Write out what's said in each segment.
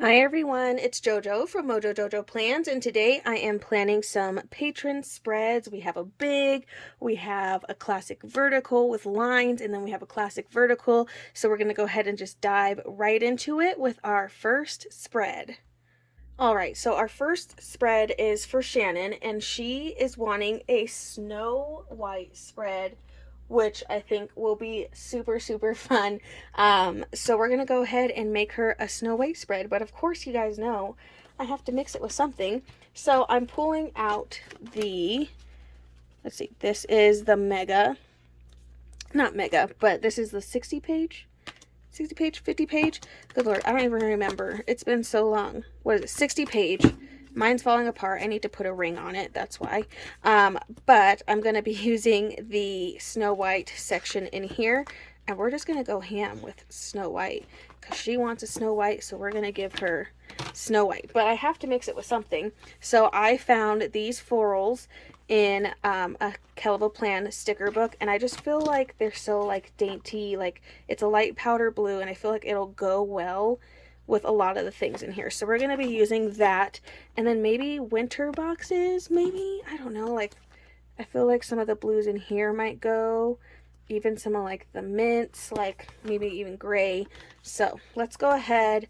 Hi everyone, it's JoJo from Mojo Jojo Plans, and today I am planning some patron spreads. We have a big, we have a classic vertical with lines, and then we have a classic vertical. So we're going to go ahead and just dive right into it with our first spread. Alright, so our first spread is for Shannon, and she is wanting a Snow White spread, which I think will be super, super fun. So we're going to go ahead and make her a Snow White spread, but of course you guys know I have to mix it with something. So I'm pulling out the, let's see, this is the mega, not mega, but this is the 60 page 60 page, 50 page. Good Lord, I don't even remember. It's been so long. What is it? 60 page. Mine's falling apart. I need to put a ring on it. That's why. But I'm going to be using the Snow White section in here. And we're just going to go ham with Snow White. Because she wants a Snow White. So we're going to give her Snow White. But I have to mix it with something. So I found these florals in a Kelva Plan sticker book, and I just feel like they're so like dainty, like it's a light powder blue, and I feel like it'll go well with a lot of the things in here. So we're going to be using that, and then maybe winter boxes, maybe, I don't know, like I feel like some of the blues in here might go, even some of like the mints, like maybe even gray. So let's go ahead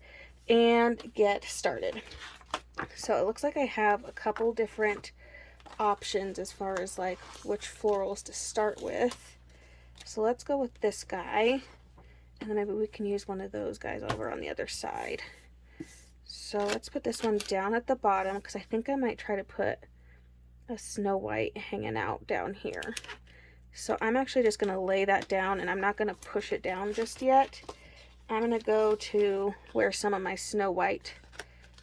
and get started. So it looks like I have a couple different options as far as like which florals to start with. So let's go with this guy, and then maybe we can use one of those guys over on the other side. So let's put this one down at the bottom, because I think I might try to put a Snow White hanging out down here. So I'm actually just going to lay that down, and I'm not going to push it down just yet. I'm going to go to where some of my Snow White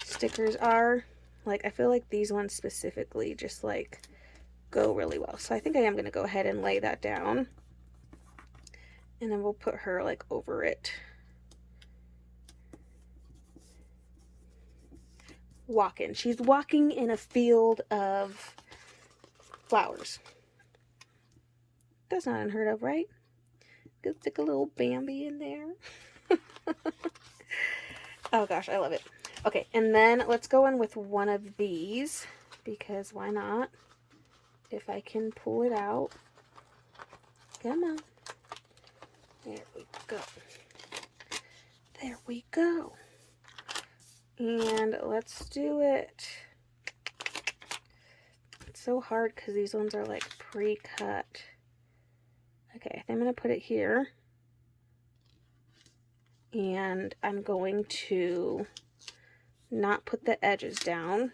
stickers are. Like, I feel like these ones specifically just like go really well. So I think I am going to go ahead and lay that down. And then we'll put her like over it. Walking. She's walking in a field of flowers. That's not unheard of, right? Let's stick a little Bambi in there. Oh gosh, I love it. Okay, and then let's go in with one of these, because why not? If I can pull it out. Come on. There we go. There we go. And let's do it. It's so hard because these ones are like pre-cut. Okay, I think I'm going to put it here. And I'm going to not put the edges down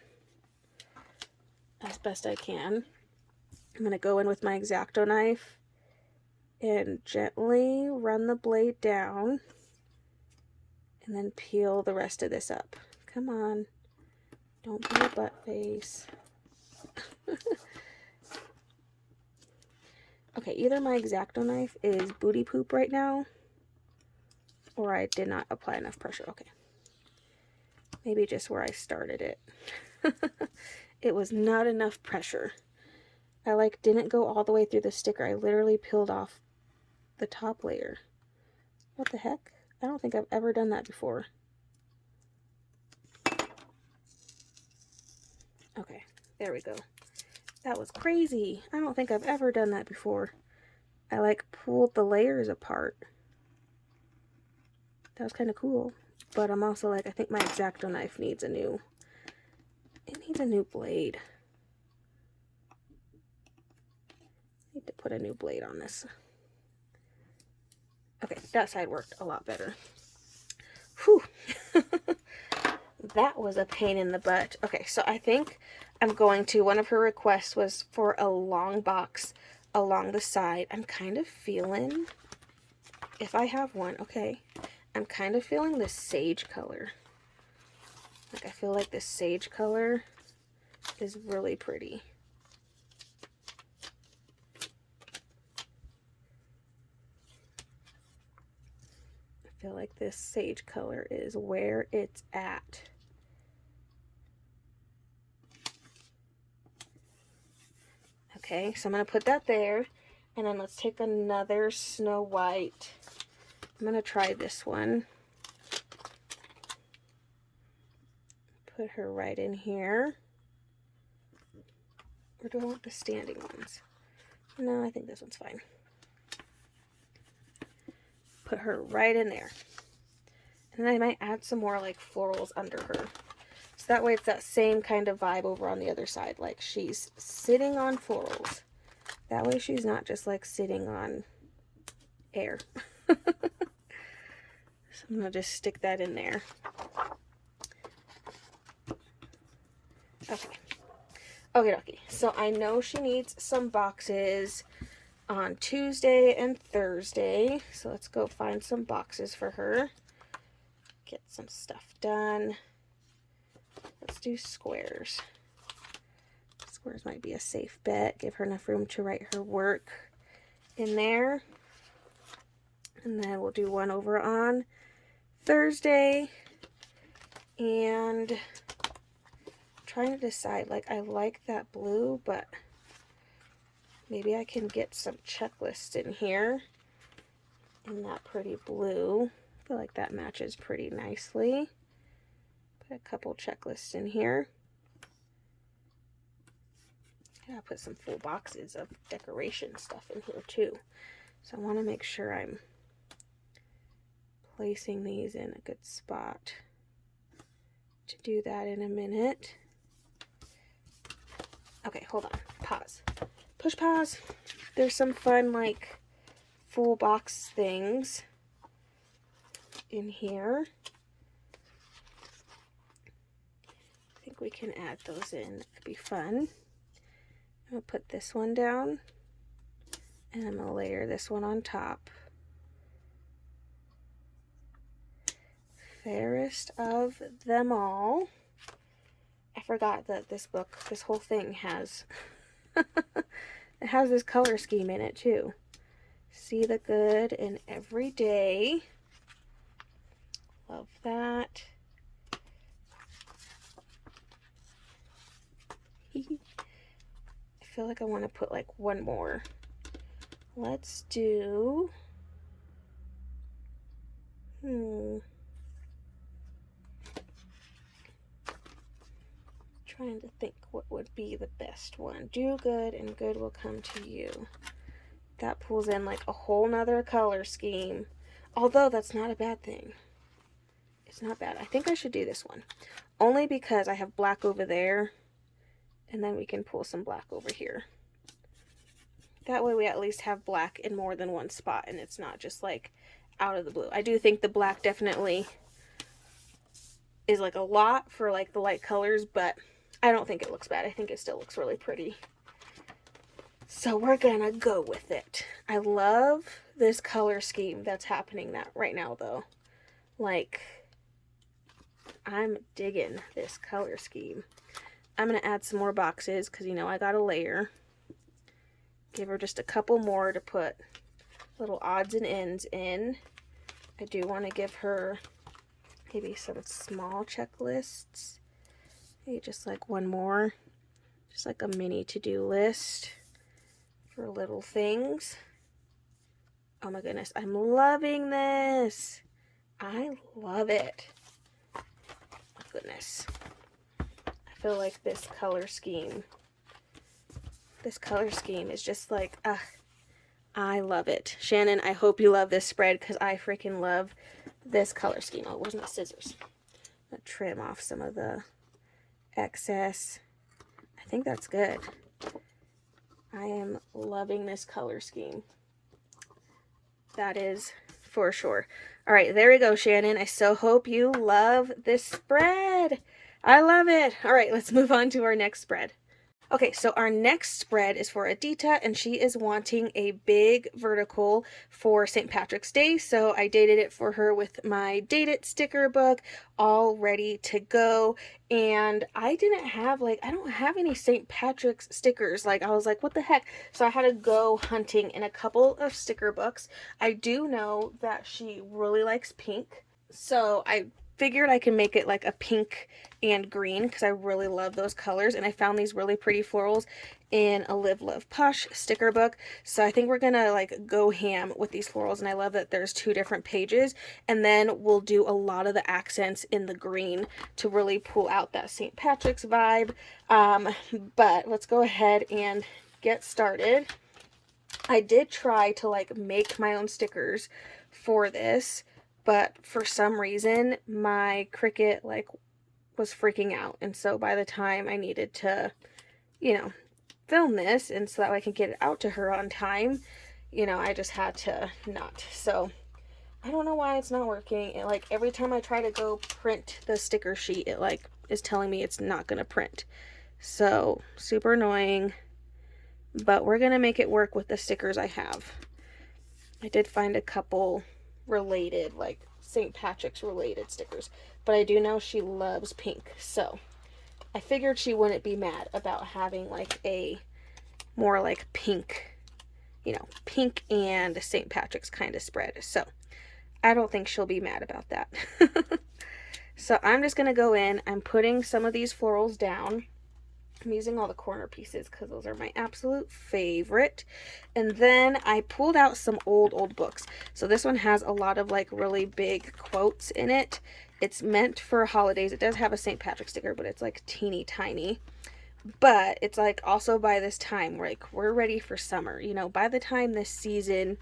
as best I can. I'm going to go in with my X-Acto knife and gently run the blade down, and then peel the rest of this up. Come on. Don't be a butt face. Okay, either my X-Acto knife is booty poop right now, or I did not apply enough pressure. Okay. Maybe just where I started it. It was not enough pressure. I like didn't go all the way through the sticker. I literally peeled off the top layer. What the heck? I don't think I've ever done that before. Okay, there we go. That was crazy. I don't think I've ever done that before. I like pulled the layers apart. That was kind of cool. But I'm also like, I think my X-Acto knife needs a new, it needs a new blade. I need to put a new blade on this. Okay, that side worked a lot better. Whew. That was a pain in the butt. Okay, so I think I'm going to, one of her requests was for a long box along the side. I'm kind of feeling, if I have one, okay, I'm kind of feeling this sage color. Like, I feel like this sage color is really pretty. I feel like this sage color is where it's at. Okay, so I'm going to put that there, and then let's take another Snow White. I'm going to try this one. put her right in here. Or do I want the standing ones? No, I think this one's fine. Put her right in there. And then I might add some more like florals under her. So that way it's that same kind of vibe over on the other side. Like she's sitting on florals. That way she's not just like sitting on air. So I'm going to just stick that in there. Okay. Okay. So I know she needs some boxes on Tuesday and Thursday. So let's go find some boxes for her. Get some stuff done. Let's do squares. Squares might be a safe bet. Give her enough room to write her work in there. And then we'll do one over on Thursday. And I'm trying to decide, like, I like that blue, but maybe I can get some checklists in here in that pretty blue. I feel like that matches pretty nicely. Put a couple checklists in here. I'll put some full boxes of decoration stuff in here too. So I want to make sure I'm placing these in a good spot. To do that in a minute. Okay, hold on. Pause. Push pause. There's some fun like full box things in here. I think we can add those in. It could be fun. I'm going to put this one down, and I'm going to layer this one on top. Fairest of them all. I forgot that this book, this whole thing has, it has this color scheme in it too. See the good in every day. Love that. I feel like I want to put like one more. Let's do, trying to think what would be the best one. Do good and good will come to you. That pulls in like a whole nother color scheme. Although that's not a bad thing. It's not bad. I think I should do this one. Only because I have black over there. And then we can pull some black over here. That way we at least have black in more than one spot. And it's not just like out of the blue. I do think the black definitely is like a lot for like the light colors. But I don't think it looks bad. I think it still looks really pretty. So we're gonna go with it. I love this color scheme that's happening right now though. Like, I'm digging this color scheme. I'm gonna add some more boxes because you know I got a layer. Give her just a couple more to put little odds and ends in. I do want to give her maybe some small checklists. Maybe just like one more. Just like a mini to-do list for little things. Oh my goodness, I'm loving this. I love it. Oh goodness. I feel like this color scheme is just like, I love it. Shannon, I hope you love this spread because I freaking love this color scheme. Oh, where's my scissors? I'm gonna trim off some of the excess. I think that's good. I am loving this color scheme. That is for sure. All right, there we go, Shannon. I so hope you love this spread. I love it. All right, let's move on to our next spread. Okay, so our next spread is for Adita, and she is wanting a big vertical for St. Patrick's Day. So I dated it for her with my Date It sticker book, all ready to go. And I didn't have, I don't have any St. Patrick's stickers. I was like, what the heck? So I had to go hunting in a couple of sticker books. I do know that she really likes pink. So I figured I can make it like a pink and green because I really love those colors, and I found these really pretty florals in a Live Love Posh sticker book. So I think we're gonna like go ham with these florals, and I love that there's 2 different pages, and then we'll do a lot of the accents in the green to really pull out that St. Patrick's vibe. But let's go ahead and get started. I did try to like make my own stickers for this, but for some reason my Cricut like was freaking out, and so by the time I needed to, you know, film this and so that I can get it out to her on time, you know, I just had to not. So I don't know why it's not working. It, like, every time I try to go print the sticker sheet, it like is telling me it's not gonna print. So super annoying, but we're gonna make it work with the stickers I have. I did find a couple related, like St. Patrick's related stickers, but I do know she loves pink, so I figured she wouldn't be mad about having like a more like pink, you know, pink and St. Patrick's kind of spread. So I don't think she'll be mad about that. So I'm just gonna go in, I'm putting some of these florals down. I'm using all the corner pieces because those are my absolute favorite. And then I pulled out some old books. So this one has a lot of like really big quotes in it. It's meant for holidays. It does have a St. Patrick's sticker, but it's like teeny tiny. But it's like also by this time, like we're ready for summer. You know, by the time this season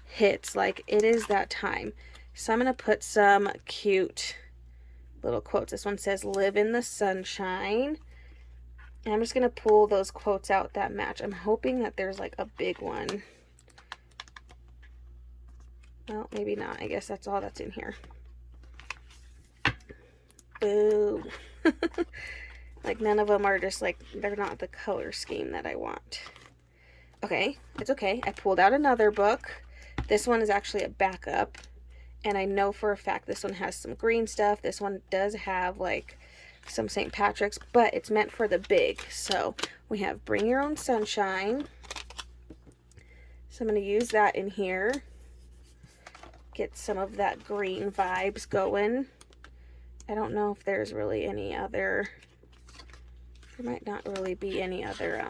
hits, like it is that time. So I'm going to put some cute little quotes. This one says, "Live in the sunshine." And I'm just going to pull those quotes out that match. I'm hoping that there's like a big one. Well, maybe not. I guess that's all that's in here. Boo. Like none of them are just like, they're not the color scheme that I want. Okay, it's okay. I pulled out another book. This one is actually a backup. And I know for a fact this one has some green stuff. This one does have like some St. Patrick's, but it's meant for the big. So we have Bring Your Own Sunshine. So I'm going to use that in here. Get some of that green vibes going. I don't know if there's really any other, there might not really be any other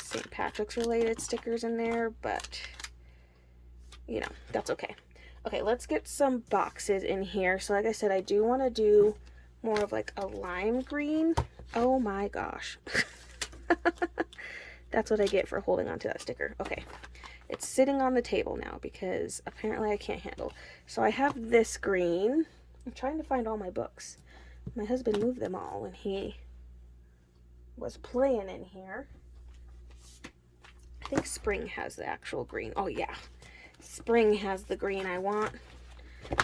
St. Patrick's related stickers in there, but you know, that's okay. Okay, let's get some boxes in here. So like I said, I do want to do more of like a lime green. Oh my gosh. That's what I get for holding on to that sticker. Okay, it's sitting on the table now because apparently I can't handle. So I have this green. I'm trying to find all my books. My husband moved them all when he was playing in here. I think Spring has the actual green. Oh yeah, Spring has the green I want.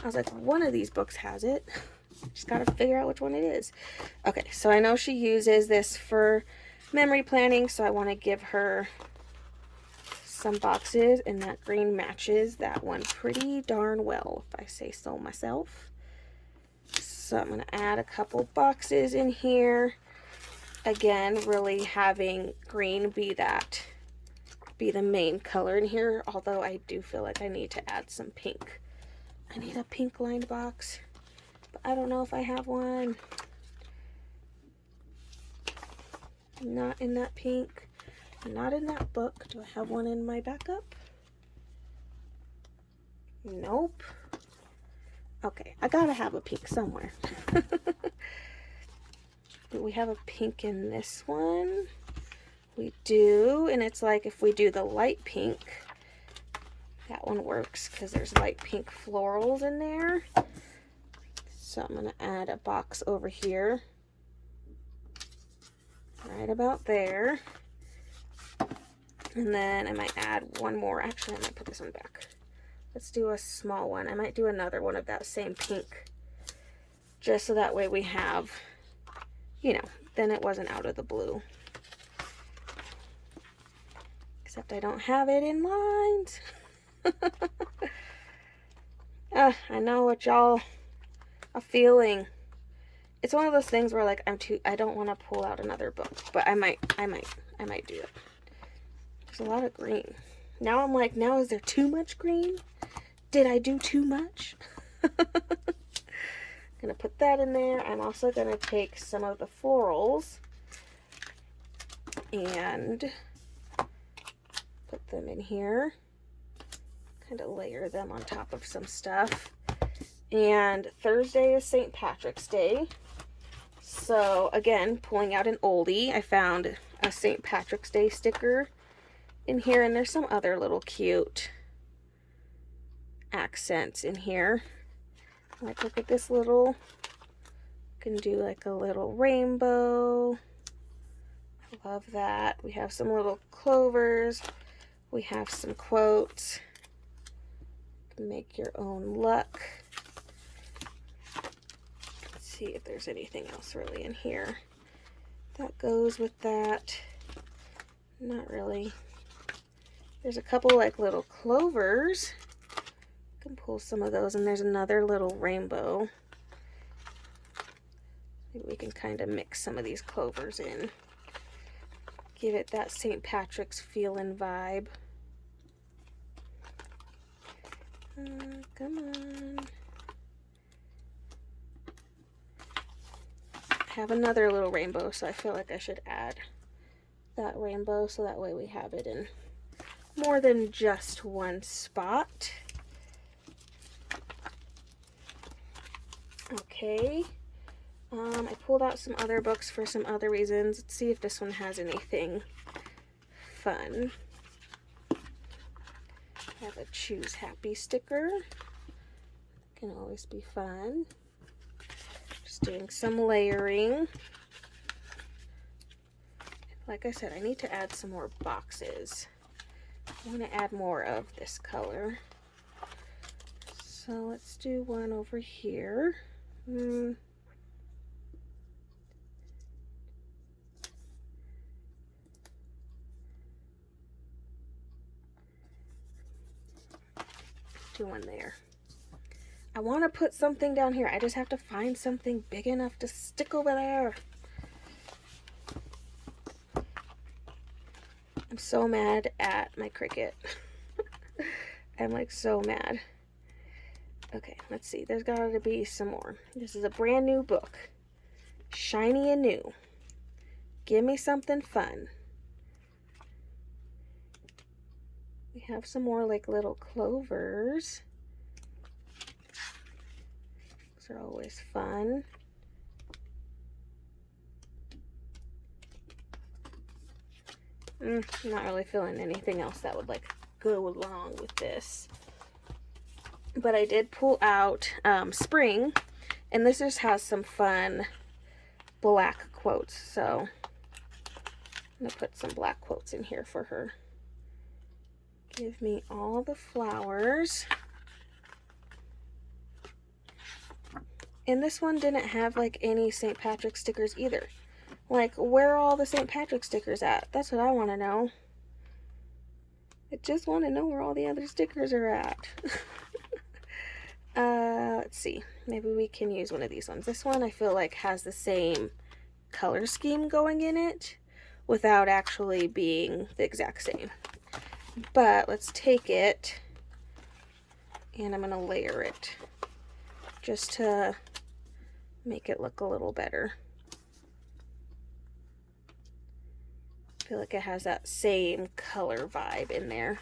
I was like, one of these books has it. Just gotta figure out which one it is. Okay, so I know she uses this for memory planning, so I want to give her some boxes, and that green matches that one pretty darn well, if I say so myself. So I'm going to add a couple boxes in here. Again, really having green be the main color in here, although I do feel like I need to add some pink. I need a pink lined box, but I don't know if I have one. Not in that pink, not in that book. Do I have one in my backup? Nope. Okay, I gotta have a pink somewhere. Do we have a pink in this one? We do, and it's like if we do the light pink, that one works because there's light pink florals in there. So I'm gonna add a box over here, right about there. And then I might add one more. Actually, I might put this one back. Let's do a small one. I might do another one of that same pink, just so that way we have, you know, then it wasn't out of the blue. Except I don't have it in lines. I know what y'all are feeling. It's one of those things where like I don't want to pull out another book, but I might do it. There's a lot of green. Now I'm like, now is there too much green? Did I do too much? going to put that in there. I'm also going to take some of the florals and put them in here. Kind of layer them on top of some stuff. And Thursday is St. Patrick's Day. So again, pulling out an oldie, I found a St. Patrick's Day sticker in here, and there's some other little cute accents in here. Like, look at this little, can do like a little rainbow. I love that. We have some little clovers. We have some quotes. Make your own luck. Let's see if there's anything else really in here that goes with that. Not really. There's a couple like little clovers. Can pull some of those, and there's another little rainbow. Maybe we can kind of mix some of these clovers in. Give it that St. Patrick's feeling vibe. Come on. I have another little rainbow, so I feel like I should add that rainbow so that way we have it in more than just one spot. Okay. I pulled out some other books for some other reasons. Let's see if this one has anything fun. I have a Choose Happy sticker. Can always be fun. Just doing some layering. Like I said, I need to add some more boxes. I want to add more of this color. So let's do one over here. Do one there. I want to put something down here. I just have to find something big enough to stick over there. I'm so mad at my Cricut. I'm like so mad. Okay, let's see. There's got to be some more. This is a brand new book. Shiny and new. Give me something fun. We have some more like little clovers. Those are always fun. Not really feeling anything else that would like go along with this. But I did pull out Spring, and this just has some fun black quotes. So I'm going to put some black quotes in here for her. Give me all the flowers. And this one didn't have like any St. Patrick stickers either. Like, where are all the St. Patrick stickers at? That's what I want to know. I just want to know where all the other stickers are at. Let's see. Maybe we can use one of these ones. This one I feel like has the same color scheme going in it without actually being the exact same. But let's take it and I'm going to layer it just to make it look a little better. I feel like it has that same color vibe in there.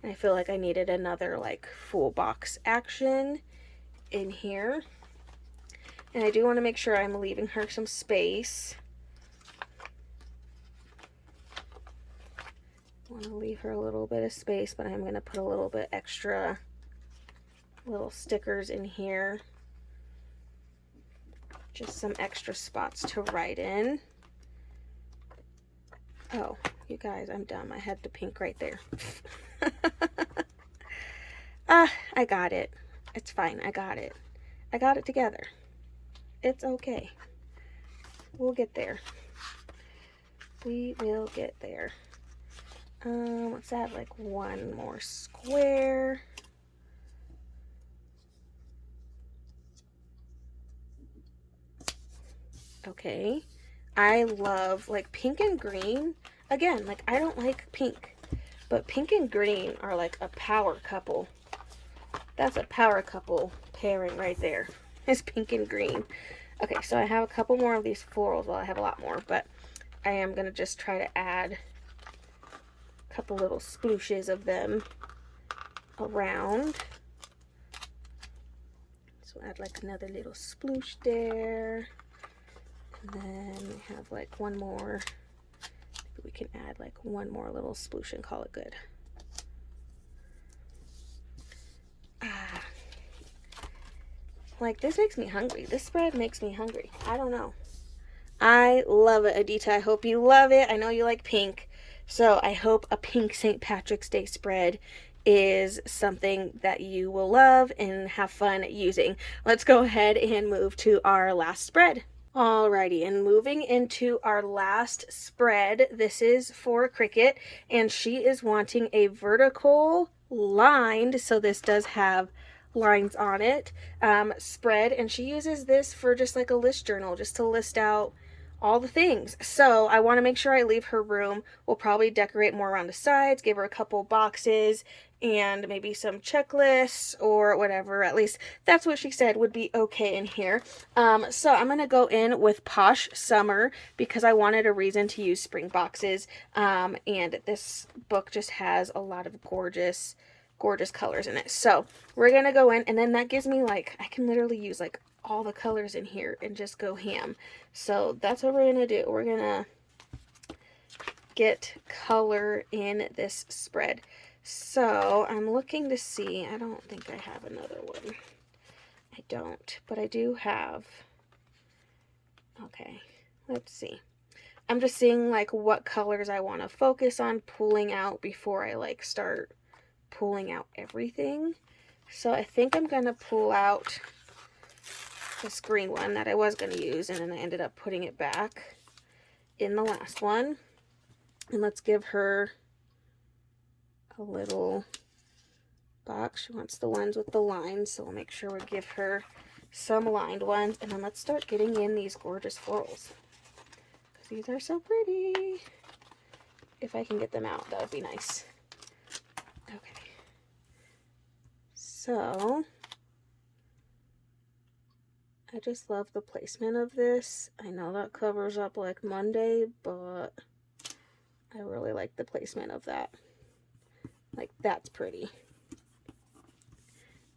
And I feel like I needed another like full box action in here. And I do want to make sure I'm leaving her some space. I want to leave her a little bit of space, but I'm going to put a little bit extra little stickers in here. Just some extra spots to write in. Oh, you guys, I'm dumb. I had the pink right there. I got it. It's fine. I got it. I got it together. It's okay. We'll get there. We will get there. Let's add like one more square. Okay. I love like pink and green. Again, like I don't like pink, but pink and green are like a power couple. That's a power couple pairing right there. is pink and green. Okay, so I have a couple more of these florals. Well, I have a lot more, but I am going to just try to add a couple little splooshes of them around. So add like another little sploosh there. And then we have like one more. Maybe we can add like one more little sploosh and call it good. Like, this makes me hungry. This spread makes me hungry. I don't know. I love it, Adita. I hope you love it. I know you like pink. So I hope a pink St. Patrick's Day spread is something that you will love and have fun using. Let's go ahead and move to our last spread. Alrighty, and moving into our last spread, this is for Cricket, and she is wanting a vertical lined, so this does have lines on it, spread, and she uses this for just like a list journal, just to list out all the things. So I want to make sure I leave her room. We'll probably decorate more around the sides, give her a couple boxes and maybe some checklists or whatever. At least that's what she said would be okay in here. So I'm going to go in with Posh Summer because I wanted a reason to use spring boxes. And this book just has a lot of gorgeous colors in it. So we're going to go in, and then that gives me like, I can literally use like all the colors in here and just go ham. So that's what we're going to do. We're going to get color in this spread. So I'm looking to see, I don't think I have another one. I don't, but I do have, okay, let's see. I'm just seeing like what colors I want to focus on pulling out before I like start pulling out everything. So I think I'm going to pull out this green one that I was going to use, and then I ended up putting it back in the last one. And let's give her a little box. She wants the ones with the lines, so we'll make sure we give her some lined ones. And then let's start getting in these gorgeous florals, because these are so pretty. If I can get them out, that would be nice. Okay. So I just love the placement of this. I know that covers up like Monday, but I really like the placement of that. Like, that's pretty.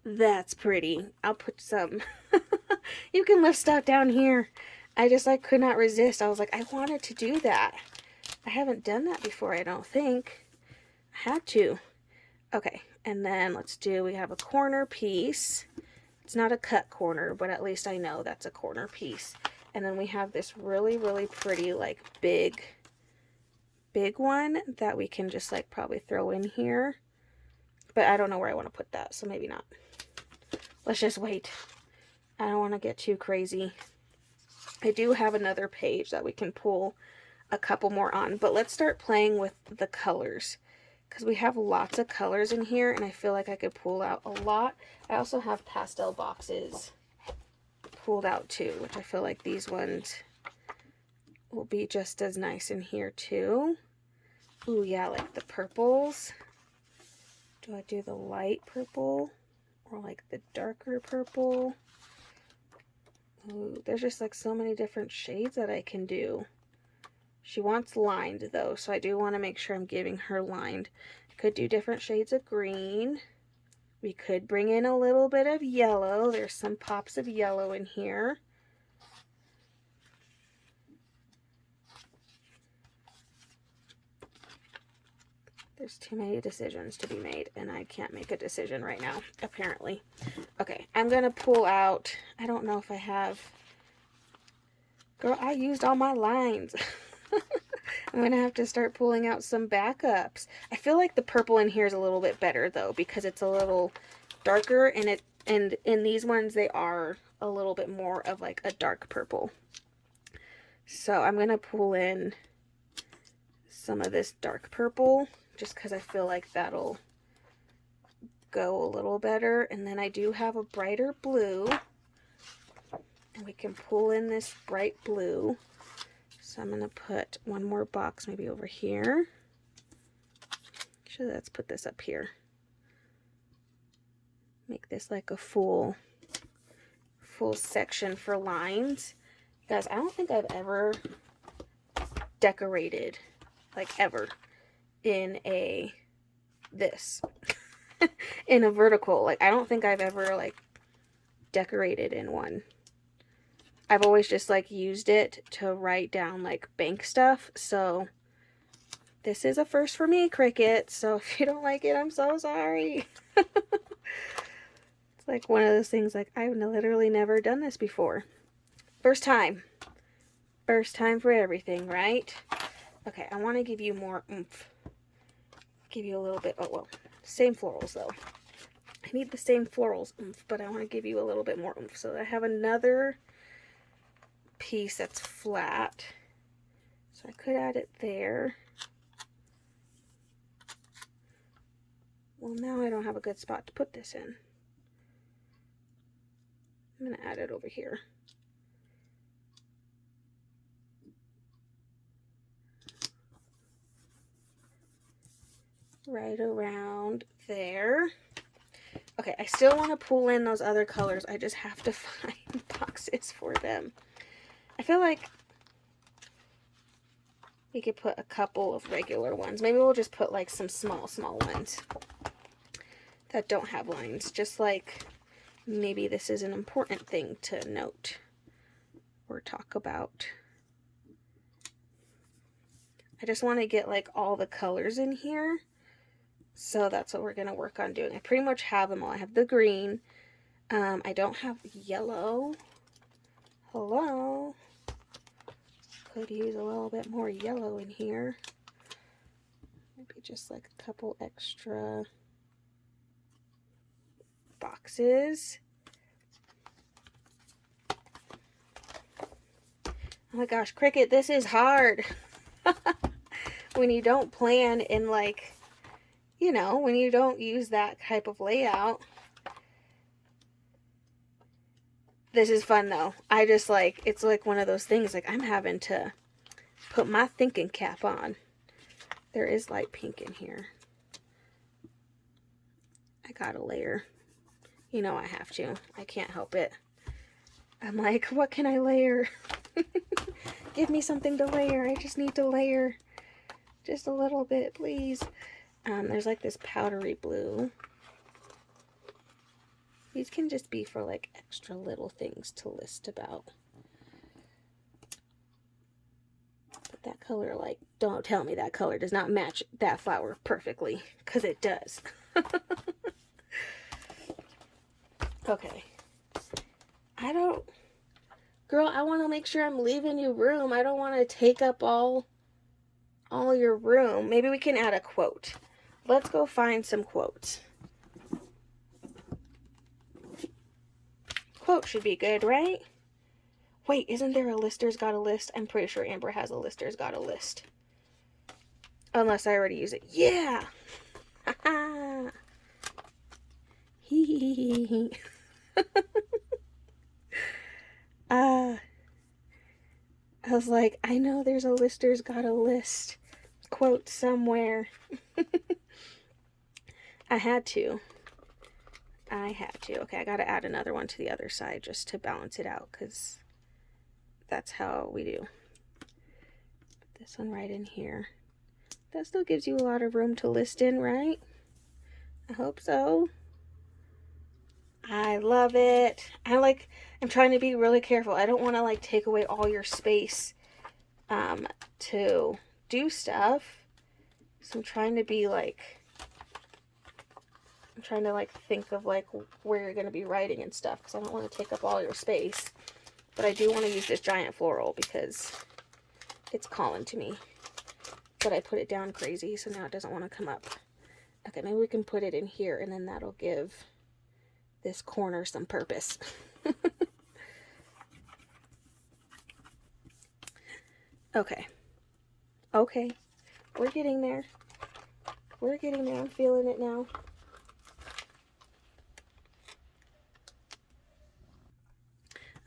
That's pretty. I'll put some. You can lift stuff down here. I just like could not resist. I was like, I wanted to do that. I haven't done that before, I don't think. I had to. Okay, and then let's do, we have a corner piece. It's not a cut corner, but at least I know that's a corner piece. And then we have this really, really pretty, like, big one that we can just, like, probably throw in here. But I don't know where I want to put that, so maybe not. Let's just wait. I don't want to get too crazy. I do have another page that we can pull a couple more on, but let's start playing with the colors, because we have lots of colors in here, and I feel like I could pull out a lot. I also have pastel boxes pulled out too, which I feel like these ones will be just as nice in here too. Ooh, yeah, like the purples. Do I do the light purple or like the darker purple? Ooh, there's just like so many different shades that I can do. She wants lined though, so I do want to make sure I'm giving her lined. I could do different shades of green. We could bring in a little bit of yellow. There's some pops of yellow in here. There's too many decisions to be made, and I can't make a decision right now, apparently. Okay, I'm going to pull out, I don't know if I have, girl, I used all my lines. I'm going to have to start pulling out some backups. I feel like the purple in here is a little bit better, though, because it's a little darker, and in these ones, they are a little bit more of like a dark purple. So I'm going to pull in some of this dark purple, just because I feel like that'll go a little better. And then I do have a brighter blue, and we can pull in this bright blue. So I'm going to put one more box maybe over here. Actually, let's put this up here. Make this like a full full section for lines. Guys, I don't think I've ever decorated, like ever, in this in a vertical. Like, I don't think I've ever like decorated in one. I've always just like used it to write down like bank stuff. So this is a first for me, Cricut. So if you don't like it, I'm so sorry. It's like one of those things, like, I've literally never done this before. First time. First time for everything, right? Okay, I want to give you more oomph. Give you a little bit, oh well, same florals though. I need the same florals oomph, but I want to give you a little bit more oomph. So I have another piece that's flat. So I could add it there. Well, now I don't have a good spot to put this in. I'm going to add it over here. Right around there. Okay, I still want to pull in those other colors. I just have to find boxes for them. I feel like we could put a couple of regular ones. Maybe we'll just put like some small ones that don't have lines. Just like maybe this is an important thing to note or talk about. I just want to get like all the colors in here. So that's what we're going to work on doing. I pretty much have them all. I have the green. I don't have yellow. Hello. Could use a little bit more yellow in here. Maybe just like a couple extra boxes. Oh my gosh, Cricut, this is hard. When you don't plan in, like, you know, when you don't use that type of layout. This is fun though. I just like, it's like one of those things, like I'm having to put my thinking cap on. There is light pink in here. I gotta layer. You know I have to. I can't help it. I'm like, what can I layer? Give me something to layer. I just need to layer just a little bit, please. There's like this powdery blue. These can just be for like extra little things to list about. But that color, like, don't tell me that color does not match that flower perfectly, because it does. Okay. Girl, I want to make sure I'm leaving you room. I don't want to take up all your room. Maybe we can add a quote. Let's go find some quotes. Quote should be good, right? Wait, isn't there a Lister's Got a List? I'm pretty sure Amber has a Lister's Got a List. Unless I already use it. Yeah! Haha! Hee hee hee hee. I was like, I know there's a Lister's Got a List quote somewhere. I had to. Okay, I gotta add another one to the other side just to balance it out, because that's how we do. Put this one right in here. That still gives you a lot of room to list in, right? I hope so. I love it. I'm trying to be really careful. I don't want to like take away all your space to do stuff. So I'm trying to be like, think of like where you're going to be writing and stuff, because I don't want to take up all your space. But I do want to use this giant floral because it's calling to me. But I put it down crazy, so now it doesn't want to come up. Okay, maybe we can put it in here, and then that'll give this corner some purpose. Okay. Okay. We're getting there. We're getting there. I'm feeling it now.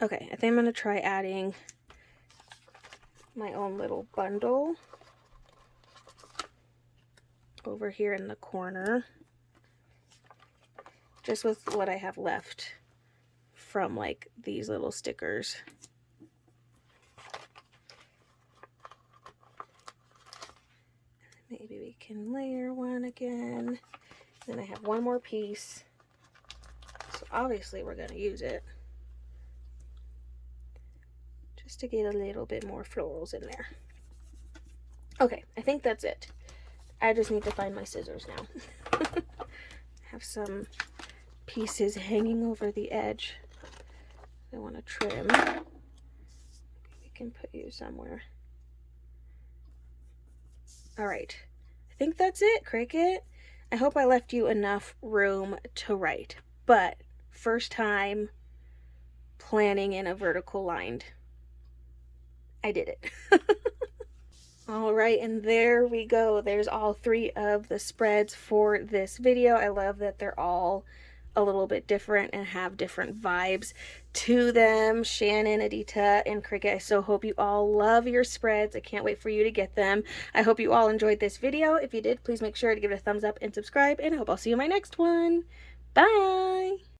Okay, I think I'm going to try adding my own little bundle over here in the corner, just with what I have left from like these little stickers. Maybe we can layer one again. Then I have one more piece. So obviously we're going to use it. Just to get a little bit more florals in there. Okay, I think that's it. I just need to find my scissors now. Have some pieces hanging over the edge. I want to trim. We can put you somewhere. All right, I think that's it, Cricket. I hope I left you enough room to write, but first time planning in a vertical lined. I did it. All right, and there we go. There's all 3 of the spreads for this video. I love that they're all a little bit different and have different vibes to them. Shannon, Adita, and Cricket, I so hope you all love your spreads. I can't wait for you to get them. I hope you all enjoyed this video. If you did, please make sure to give it a thumbs up and subscribe, and I hope I'll see you in my next one. Bye!